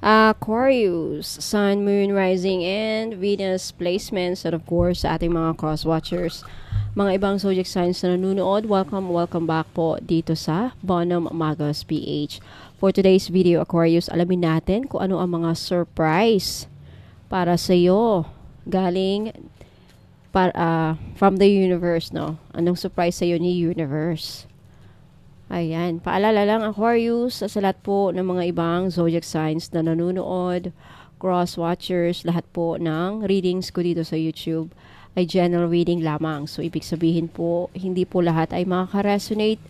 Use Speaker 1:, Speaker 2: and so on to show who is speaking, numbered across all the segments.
Speaker 1: Aquarius, Sun, Moon, Rising, and Venus placements, and of course, sa ating mga cross-watchers, mga ibang zodiac signs na nanonood, welcome back po dito sa Bonum Magos PH. For today's video, Aquarius, alamin natin kung ano ang mga surprise para sa iyo galing from the universe, no? Anong surprise sa iyo ni universe? Ayan, paalala lang Aquarius, sa lahat po ng mga ibang zodiac signs na nanonood, cross-watchers, lahat po ng readings ko dito sa YouTube ay general reading lamang. So, ibig sabihin po, hindi po lahat ay makaka-resonate.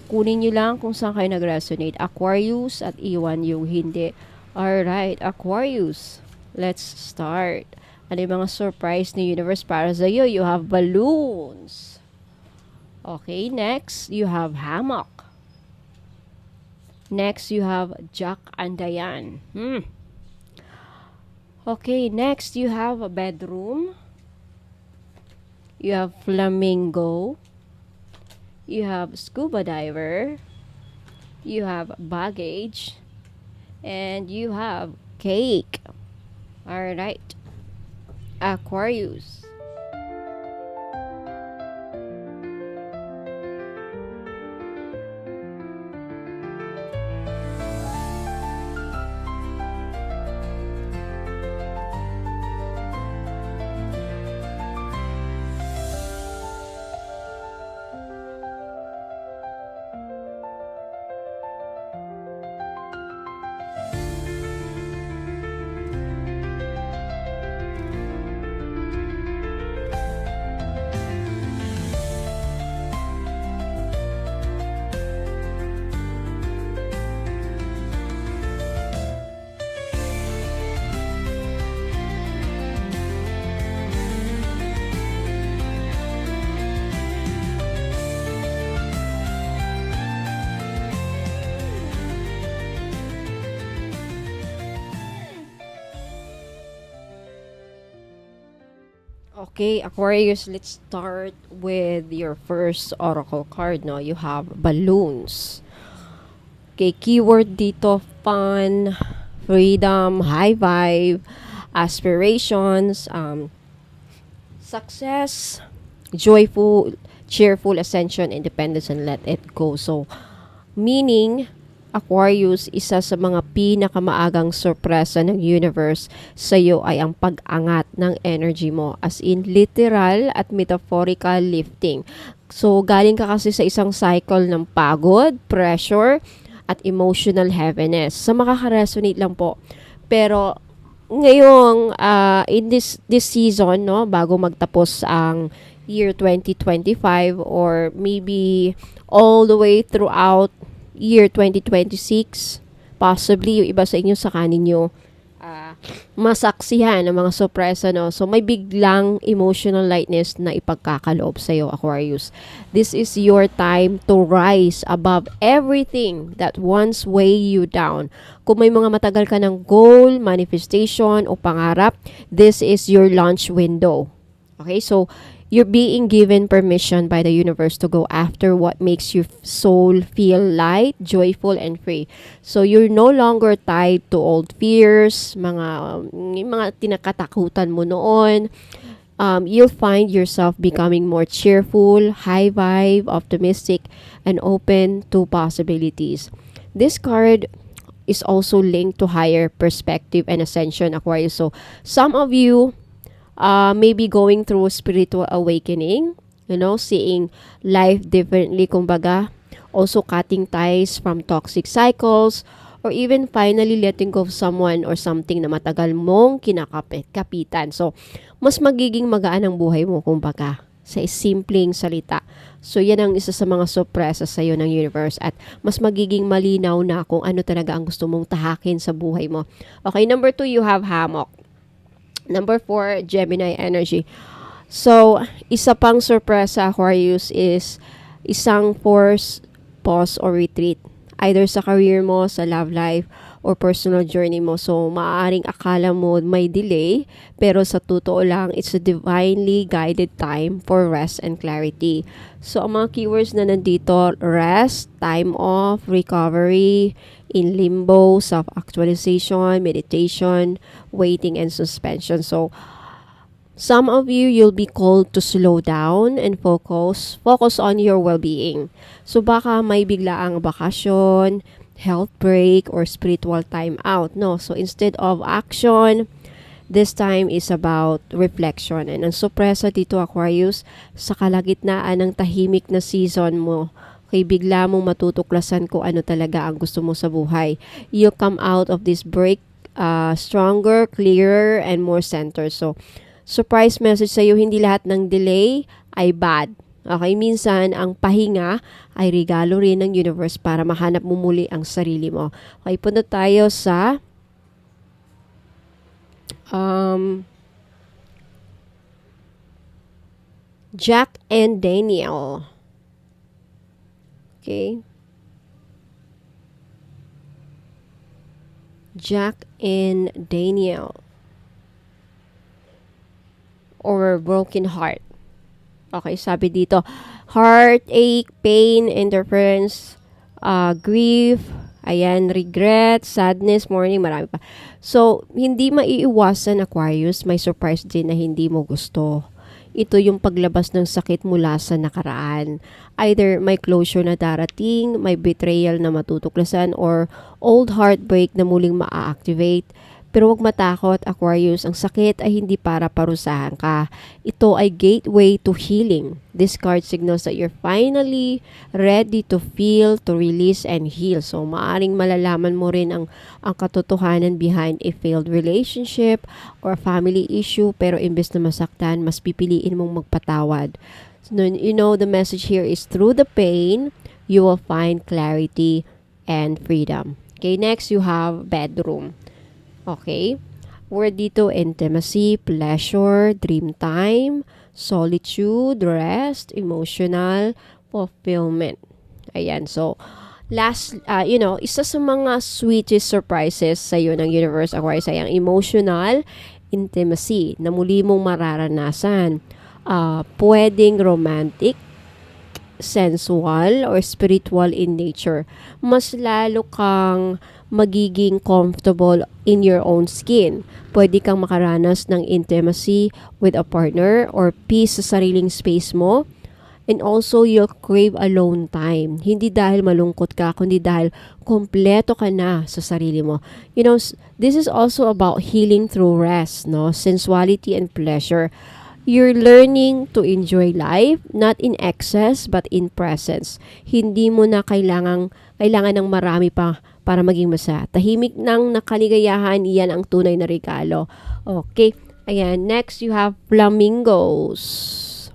Speaker 1: Kunin nyo lang kung saan kayo nag-resonate, Aquarius, at iwan yung hindi. Alright, Aquarius, let's start. Ano yung mga surprise ni universe para sa iyo? You have balloons. Okay, next, you have hammock. Next, you have Jack and Diane. Okay, next, you have a bedroom. You have flamingo. You have scuba diver. You have baggage. And you have cake. Alright. Aquarius. Okay, Aquarius, let's start with your first oracle card, no? You have balloons. Okay, keyword dito, fun, freedom, high vibe, aspirations, success, joyful, cheerful, ascension, independence, and let it go. So, meaning, Aquarius, isa sa mga pinakamaagang sorpresa ng universe sa iyo ay ang pag-angat ng energy mo. As in, literal at metaphorical lifting. So, galing ka kasi sa isang cycle ng pagod, pressure, at emotional heaviness. So, makaka-resonate lang po. Pero, ngayong, in this season, no, bago magtapos ang year 2025 or maybe all the way throughout year 2026, possibly yung iba sa inyo saka ninyo masaksihan ng mga sorpresa, no? So, may biglang emotional lightness na ipagkakaloob sa iyo, Aquarius. This is your time to rise above everything that once weigh you down. Kung may mga matagal ka ng goal, manifestation, o pangarap, this is your launch window. Okay, so, you're being given permission by the universe to go after what makes your soul feel light, joyful, and free. So, you're no longer tied to old fears, mga tinakatakutan mo noon. You'll find yourself becoming more cheerful, high vibe, optimistic, and open to possibilities. This card is also linked to higher perspective and ascension, Aquarius. So, some of you maybe going through spiritual awakening, seeing life differently, kumbaga, also cutting ties from toxic cycles, or even finally letting go of someone or something na matagal mong kinakapitan. So, mas magiging magaan ang buhay mo, kumbaga, sa simpleng salita. So, yan ang isa sa mga sorpresa sa iyo ng universe at mas magiging malinaw na kung ano talaga ang gusto mong tahakin sa buhay mo. Okay, number 2, you have hammock. Number 4, Gemini energy. So, isa pang sorpresa, Aquarius, is isang force, pause, or retreat. Either sa career mo, sa love life, or personal journey mo. So, maaaring akala mo may delay, pero sa totoo lang, it's a divinely guided time for rest and clarity. So, ang mga keywords na nandito, rest, time off, recovery, in limbo, self-actualization, meditation, waiting, and suspension. So, some of you, you'll be called to slow down and focus on your well-being. So, baka may biglaang bakasyon, health break, or spiritual time out, no? So, instead of action, this time is about reflection. And ang sorpresa dito, Aquarius, sa kalagitnaan ng tahimik na season mo, kay bigla mong matutuklasan kung ano talaga ang gusto mo sa buhay. You come out of this break stronger, clearer, and more centered. So, surprise message sa'yo, hindi lahat ng delay ay bad. Okay, minsan ang pahinga ay regalo rin ng universe para mahanap mo muli ang sarili mo. Okay, punta tayo sa Jack and Daniel. Okay. Jack and Daniel. Or broken heart. Okay, sabi dito, heartache, pain, interference, grief, ayan, regret, sadness, mourning, marami pa. So, hindi maiiwasan, Aquarius, may surprise din na hindi mo gusto. Ito yung paglabas ng sakit mula sa nakaraan. Either may closure na darating, may betrayal na matutuklasan, or old heartbreak na muling maa-activate. Pero huwag matakot, Aquarius, ang sakit ay hindi para parusahan ka. Ito ay gateway to healing. This card signals that you're finally ready to feel, to release, and heal. So, maaring malalaman mo rin ang katotohanan behind a failed relationship or family issue, pero imbes na masaktan, mas pipiliin mong magpatawad. So, you know, the message here is through the pain, you will find clarity and freedom. Okay, next you have bedroom. Okay? Word dito, intimacy, pleasure, dream time, solitude, rest, emotional, fulfillment. Ayan. So, last, isa sa mga sweetest surprises sa iyo ng universe, Aquarius, ay ang emotional intimacy na muli mong mararanasan. Pwedeng romantic, sensual, or spiritual in nature. Mas lalo kang magiging comfortable in your own skin. Pwede kang makaranas ng intimacy with a partner or peace sa sariling space mo. And also, you'll crave alone time. Hindi dahil malungkot ka, kundi dahil kompleto ka na sa sarili mo. You know, this is also about healing through rest, no? Sensuality and pleasure. You're learning to enjoy life, not in excess, but in presence. Hindi mo na kailangan ng marami pa para maging masaya. Tahimik ng nakaligayahan, iyan ang tunay na regalo. Okay. Ayan. Next, you have flamingos.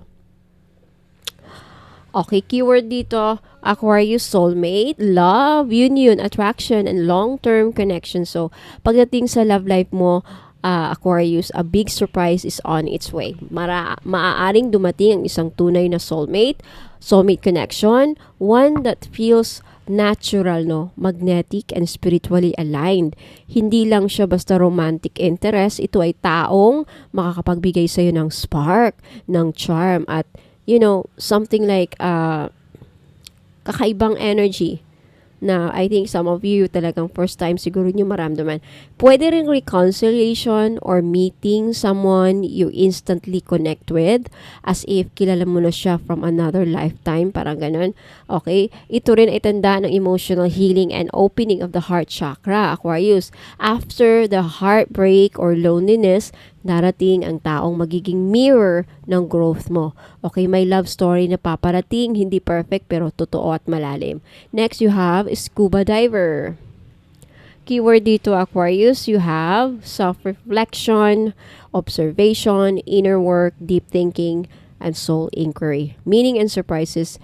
Speaker 1: Okay. Keyword dito, Aquarius, soulmate, love, union, attraction, and long-term connection. So, pagdating sa love life mo, Aquarius, a big surprise is on its way. Maaaring dumating ang isang tunay na soulmate connection, one that feels natural, no? Magnetic and spiritually aligned. Hindi lang siya basta romantic interest, ito ay taong makakapagbigay sa'yo ng spark, ng charm, at something like kakaibang energy na I think some of you talagang first time siguro nyo maramdaman. Pwede rin reconciliation or meeting someone you instantly connect with as if kilala mo na siya from another lifetime, parang ganun. Okay? Ito rin ay tanda ng emotional healing and opening of the heart chakra, Aquarius. After the heartbreak or loneliness, darating ang taong magiging mirror ng growth mo. Okay, may love story na paparating, hindi perfect pero totoo at malalim. Next, you have scuba diver. Keyword dito, Aquarius, you have self-reflection, observation, inner work, deep thinking, and soul inquiry. Meaning and surprises.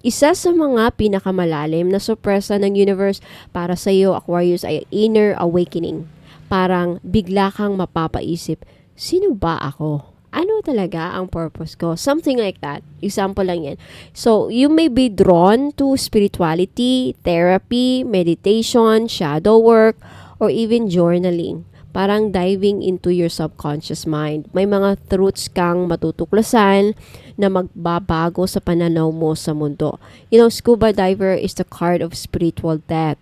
Speaker 1: Isa sa mga pinakamalalim na sorpresa ng universe para sa iyo, Aquarius, ay inner awakening. Parang bigla kang mapapaisip, sino ba ako? ano talaga ang purpose ko? Something like that. Example lang yan. So, you may be drawn to spirituality, therapy, meditation, shadow work, or even journaling. Parang diving into your subconscious mind. May mga truths kang matutuklasan na magbabago sa pananaw mo sa mundo. You know, scuba diver is the card of spiritual depth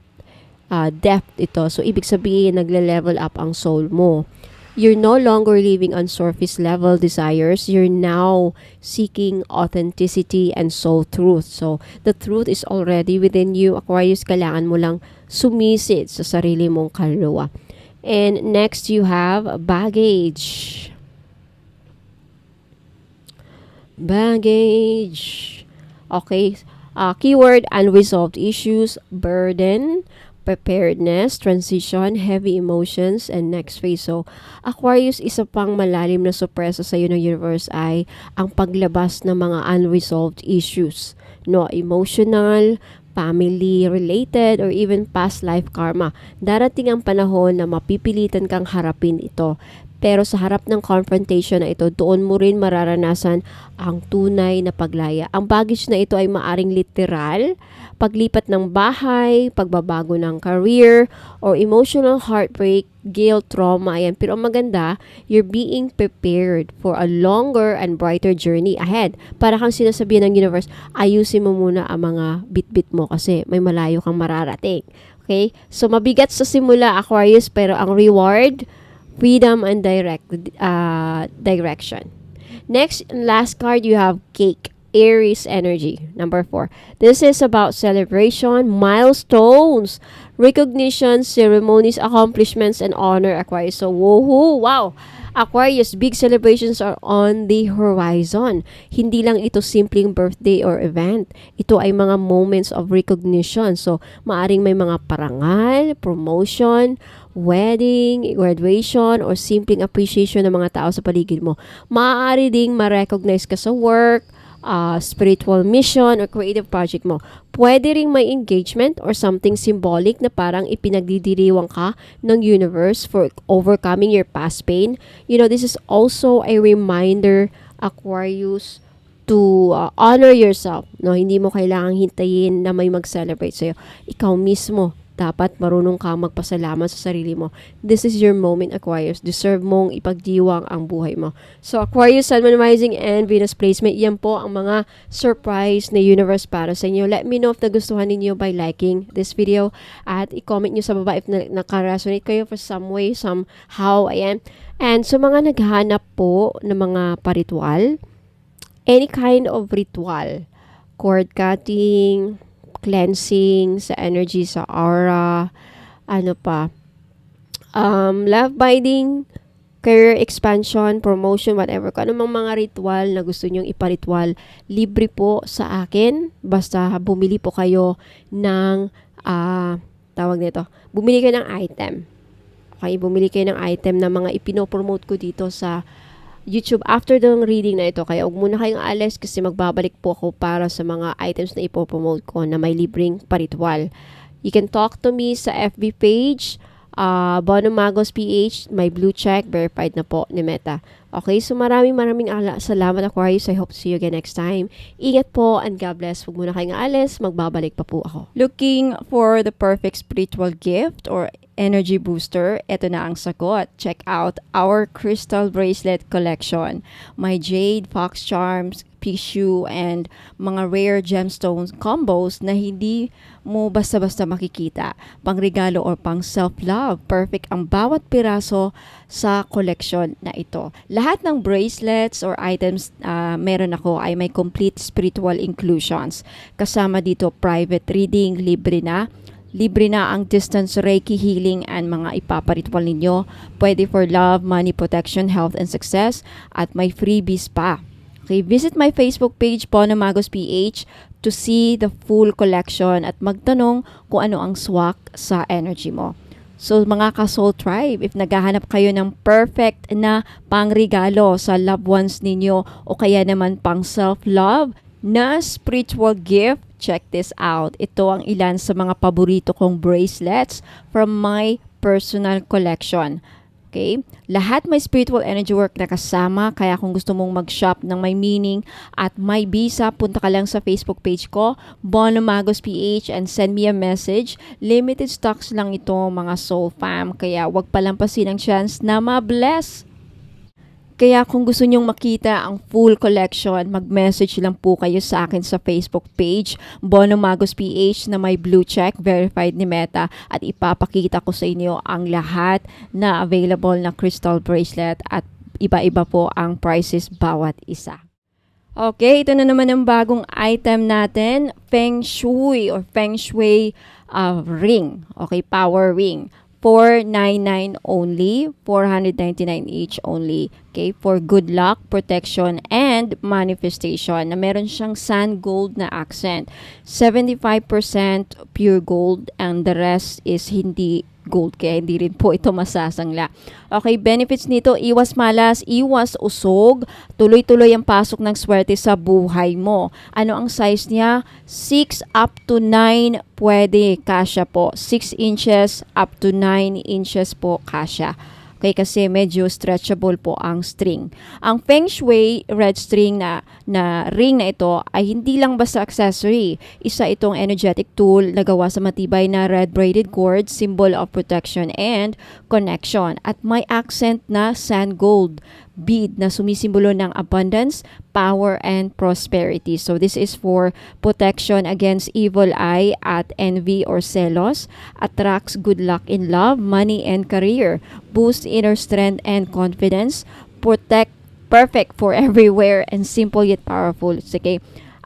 Speaker 1: ito. So, ibig sabihin, nagle-level up ang soul mo. You're no longer living on surface level desires. You're now seeking authenticity and soul truth. So, the truth is already within you. Aquarius, kailangan mo lang sumisid sa sarili mong kaluluwa. And next, you have baggage. Baggage. Okay. Keyword, unresolved issues, burden, preparedness, transition, heavy emotions, and next phase. So, Aquarius, isa pang malalim na sorpresa sa iyo ng universe ay ang paglabas ng mga unresolved issues. No, emotional, family-related, or even past life karma. Darating ang panahon na mapipilitan kang harapin ito. Pero sa harap ng confrontation na ito, doon mo rin mararanasan ang tunay na paglaya. Ang baggage na ito ay maaring literal, paglipat ng bahay, pagbabago ng career, or emotional heartbreak, guilt, trauma. Ayan. Pero ang maganda, you're being prepared for a longer and brighter journey ahead. Para kang sinasabihan ng universe, ayusin mo muna ang mga bit-bit mo kasi may malayo kang mararating. Okay? So, mabigat sa simula, Aquarius, pero ang reward, freedom and direction. Next and last card, you have cake. Aries energy. Number 4. This is about celebration, milestones, recognition, ceremonies, accomplishments, and honor, Aquarius. So, woohoo! Wow! Aquarius, big celebrations are on the horizon. Hindi lang ito simpleng birthday or event. Ito ay mga moments of recognition. So, maaring may mga parangal, promotion, wedding, graduation, or simpleng appreciation ng mga tao sa paligid mo. Maaari ding ma-recognize ka sa work, spiritual mission, or creative project mo. Pwede ring may engagement or something symbolic na parang ipinagdidiriwang ka ng universe for overcoming your past pain. You know, this is also a reminder, Aquarius, to honor yourself. No, hindi mo kailangang hintayin na may mag-celebrate sa'yo. Ikaw mismo dapat marunong ka magpasalamat sa sarili mo. This is your moment, Aquarius. Deserve mong ipagdiwang ang buhay mo. So, Aquarius, Sun, Moon, Rising, and Venus placement, yan po ang mga surprise na universe para sa inyo. Let me know if nagustuhan ninyo by liking this video at i-comment nyo sa baba if naka-resonate kayo for some way, somehow, ayan. And sa mga naghahanap po ng mga paritual, any kind of ritual, cord cutting, cleansing sa energy, sa aura, love binding, career expansion, promotion, whatever. Kung anumang mga ritual na gusto nyong iparitual, libre po sa akin. Basta bumili po kayo ng, bumili kayo ng item. Okay, bumili kayo ng item na mga ipinopromote ko dito sa YouTube after the reading na ito. Kaya huwag muna kayong alis kasi magbabalik po ako para sa mga items na ipopromote ko na may libreng paritual. You can talk to me sa FB page, Bono Magos PH, my blue check, verified na po ni Meta. Okay, so maraming salamat, Aquarius. I hope to see you again next time. Ingat po and God bless. Huwag muna kayong alis, magbabalik pa po ako. Looking for the perfect spiritual gift or energy booster, ito na ang sagot. Check out our crystal bracelet collection. My jade, fox charms, tissue, and mga rare gemstones combos na hindi mo basta-basta makikita. Pangregalo or pang self-love. Perfect ang bawat piraso sa collection na ito. Lahat ng bracelets or items meron ako ay may complete spiritual inclusions. Kasama dito private reading, libre na ang distance Reiki healing and mga ipaparitual ninyo. Pwede for love, money, protection, health, and success. At may freebies pa. Okay, visit my Facebook page, Bono Magos PH, to see the full collection at magtanong kung ano ang swak sa energy mo. So mga ka-soul tribe, if naghahanap kayo ng perfect na pangregalo sa loved ones ninyo o kaya naman pang self-love na spiritual gift, check this out. Ito ang ilan sa mga paborito kong bracelets from my personal collection.
Speaker 2: Okay? Lahat may spiritual energy work na kasama, kaya kung gusto mong mag-shop ng may meaning at may visa, punta ka lang sa Facebook page ko, Bono Magos PH, and send me a message. Limited stocks lang ito, mga soul fam, kaya wag palampasin ang chance na ma-bless. Kaya kung gusto nyong makita ang full collection, mag-message lang po kayo sa akin sa Facebook page, Bono Magos PH, na may blue check, verified ni Meta, at ipapakita ko sa inyo ang lahat na available na crystal bracelet at iba-iba po ang prices bawat isa. Okay, ito na naman ang bagong item natin, Feng Shui or Feng Shui ring. Okay, power ring. 499 only, 499 each only. Okay, for good luck, protection, and manifestation. Na meron siyang sand gold na accent. 75% pure gold and the rest is hindi gold, kaya hindi rin po ito masasangla. Okay, benefits nito, iwas malas, iwas usog, tuloy-tuloy ang pasok ng swerte sa buhay mo. Ano ang size niya? 6 up to 9 pwede, kasya po. 6 inches up to 9 inches po kasya. Okay, kasi medyo stretchable po ang string. Ang Feng Shui red string na ring na ito ay hindi lang basta accessory. Isa itong energetic tool na gawa sa matibay na red braided cord, symbol of protection and connection. At may accent na sand gold bead na sumisimbolo ng abundance, power, and prosperity. So this is for protection against evil eye at envy or celos, attracts good luck in love, money, and career, boosts inner strength and confidence, perfect for everywhere, and simple yet powerful. Okay.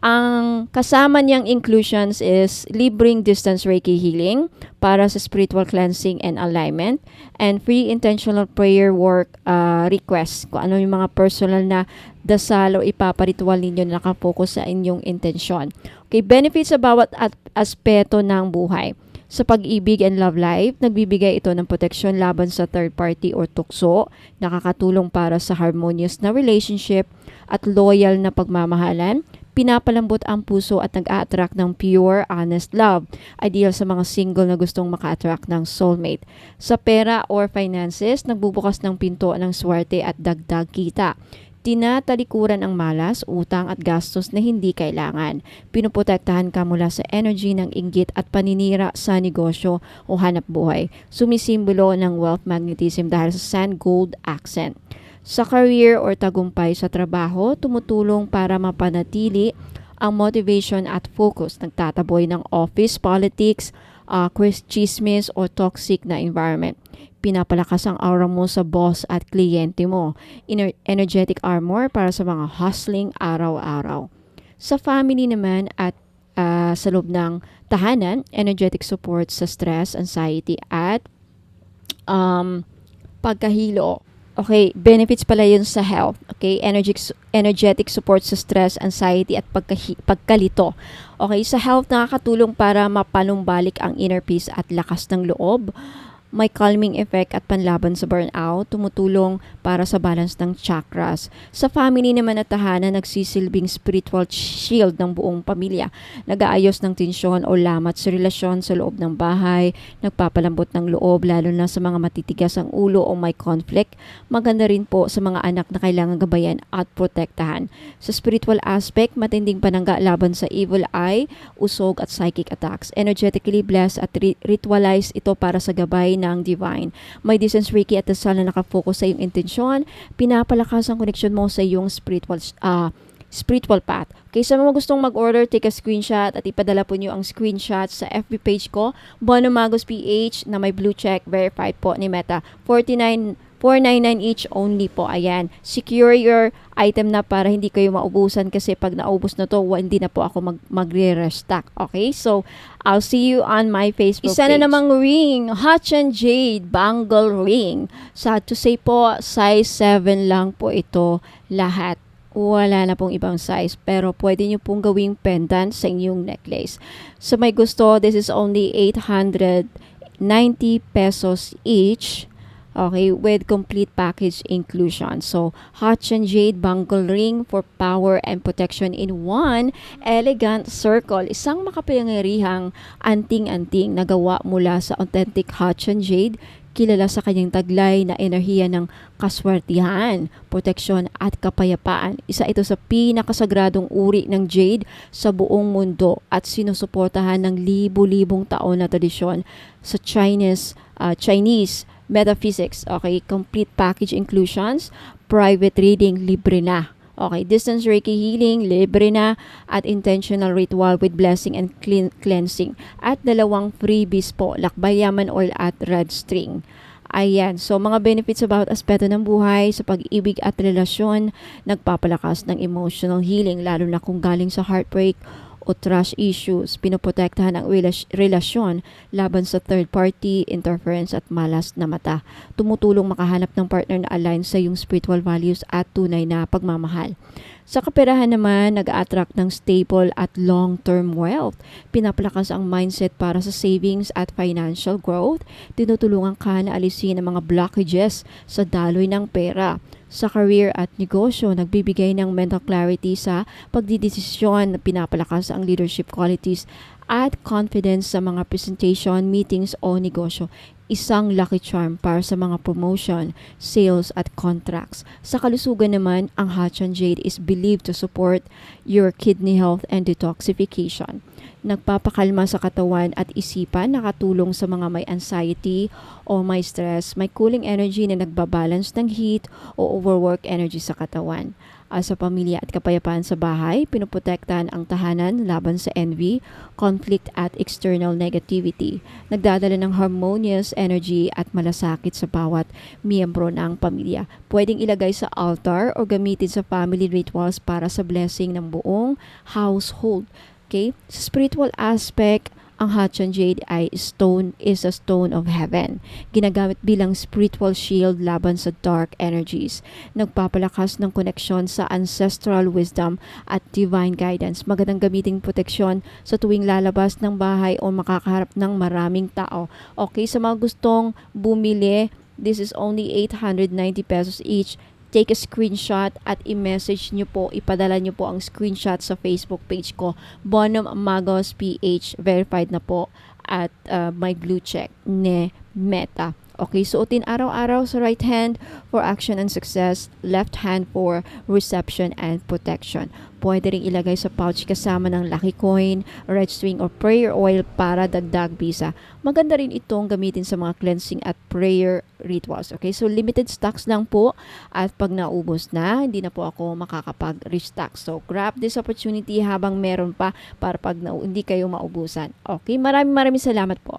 Speaker 2: Ang kasama niyang inclusions is libreng distance Reiki healing para sa spiritual cleansing and alignment, and free intentional prayer work requests. Kung ano yung mga personal na dasal o ipaparitual ninyo na nakapokus sa inyong intensyon. Okay, benefits sa bawat aspeto ng buhay. Sa pag-ibig and love life, nagbibigay ito ng proteksyon laban sa third party or tukso, nakakatulong para sa harmonious na relationship at loyal na pagmamahalan, pinapalambot ang puso at nag-a-attract ng pure, honest love. Ideal sa mga single na gustong maka-attract ng soulmate. Sa pera or finances, nagbubukas ng pinto ng swerte at dagdag kita. Tinatalikuran ang malas, utang at gastos na hindi kailangan. Pinuprotektahan ka mula sa energy ng inggit at paninira sa negosyo o hanap buhay. Sumisimbolo ng wealth magnetism dahil sa sand gold accent. Sa career or tagumpay sa trabaho, tumutulong para mapanatili ang motivation at focus. Nagtataboy ng office politics, chismis o toxic na environment. Pinapalakas ang aura mo sa boss at kliyente mo. Energetic armor para sa mga hustling araw-araw. Sa family naman at sa loob ng tahanan, energetic support sa stress, anxiety at pagkahilo. Okay, benefits pala yun sa health. Okay, energetic support sa stress, anxiety at pagkalito. Okay, sa health nakakatulong para mapanumbalik ang inner peace at lakas ng loob. May calming effect at panlaban sa burnout, tumutulong para sa balance ng chakras. Sa family naman at tahanan, nagsisilbing spiritual shield ng buong pamilya. Nag-aayos ng tensyon o lamat sa relasyon sa loob ng bahay, nagpapalambot ng loob lalo na sa mga matitigas ang ulo o may conflict. Maganda rin po sa mga anak na kailangan gabayan at protektahan. Sa spiritual aspect, matinding panangga laban sa evil eye, usog at psychic attacks. Energetically blessed at ritualize ito para sa gabay ng divine. May distance Reiki at dasal na nakafocus sa iyong intensyon, pinapalakas ang connection mo sa iyong spiritual path. Okay, sa mga gustong mag-order, take a screenshot at ipadala po niyo ang screenshot sa FB page ko, Bono Magos PH, na may blue check, verified po ni Meta. 499 each only po. Ayan. Secure your item na para hindi kayo maubusan kasi pag naubos na to, hindi na po ako magre-restock. Okay? So, I'll see you on my Facebook page. Isa na namang ring, Hachan Jade Bangle Ring. Sad to say po, size 7 lang po ito lahat. Wala na pong ibang size, pero pwede nyo pong gawing pendant sa inyong necklace. So, may gusto, this is only 890 pesos each. Okay, with complete package inclusion. So, Hachan Jade Bangle Ring for power and protection in one elegant circle. Isang makapangyarihang anting-anting na gawa mula sa authentic Hachan Jade, kilala sa kanyang taglay na enerhiya ng kaswertihan, proteksyon at kapayapaan. Isa ito sa pinakasagradong uri ng jade sa buong mundo at sinusuportahan ng libu-libong taon na tradisyon sa Chinese metaphysics. Okay, complete package inclusions, private reading, libre na. Okay, distance Reiki healing, libre na, at intentional ritual with blessing and cleansing. At 2 freebies po, lakbay yaman oil at red string. Ayan, so mga benefits about aspeto ng buhay sa pag-ibig at relasyon, nagpapalakas ng emotional healing lalo na kung galing sa heartbreak o trust issues, pinoprotektahan ang relasyon laban sa third party, interference at malas na mata. Tumutulong makahanap ng partner na align sa iyong spiritual values at tunay na pagmamahal. Sa kaperahan naman, nag-attract ng stable at long-term wealth. Pinapalakas ang mindset para sa savings at financial growth. Tinutulungan ka na alisin ang mga blockages sa daloy ng pera. Sa career at negosyo, nagbibigay ng mental clarity sa pagdidesisyon, pinapalakas ang leadership qualities at confidence sa mga presentation, meetings o negosyo. Isang lucky charm para sa mga promotion, sales at contracts. Sa kalusugan naman, ang Hatchan Jade is believed to support your kidney health and detoxification. Nagpapakalma sa katawan at isipan, nakatulong sa mga may anxiety o may stress, may cooling energy na nagbabalance ng heat o overwork energy sa katawan. Sa pamilya at kapayapaan sa bahay, pinoprotektahan ang tahanan laban sa envy, conflict at external negativity. Nagdadala ng harmonious energy at malasakit sa bawat miyembro ng pamilya. Pwedeng ilagay sa altar o gamitin sa family rituals para sa blessing ng buong household. Okay? Sa spiritual aspect, ang Hatchan Jade is a stone of heaven. Ginagamit bilang spiritual shield laban sa dark energies. Nagpapalakas ng koneksyon sa ancestral wisdom at divine guidance. Magandang gamiting proteksyon sa tuwing lalabas ng bahay o makakaharap ng maraming tao. Okay, sa mga gustong bumili, this is only 890 pesos each. Take a screenshot at i-message nyo po, ipadala nyo po ang screenshot sa Facebook page ko, Bonum Magos PH, verified na po at may blue check ne Meta. Okay, suotin araw-araw sa right hand for action and success, left hand for reception and protection. Pwede rin ilagay sa pouch kasama ng lucky coin, red string or prayer oil para dagdag bisa. Maganda rin itong gamitin sa mga cleansing at prayer rituals. Okay, so limited stocks lang po at pag naubos na, hindi na po ako makakapag-restock. So grab this opportunity habang meron pa para pag hindi kayo maubusan. Okay, maraming salamat po.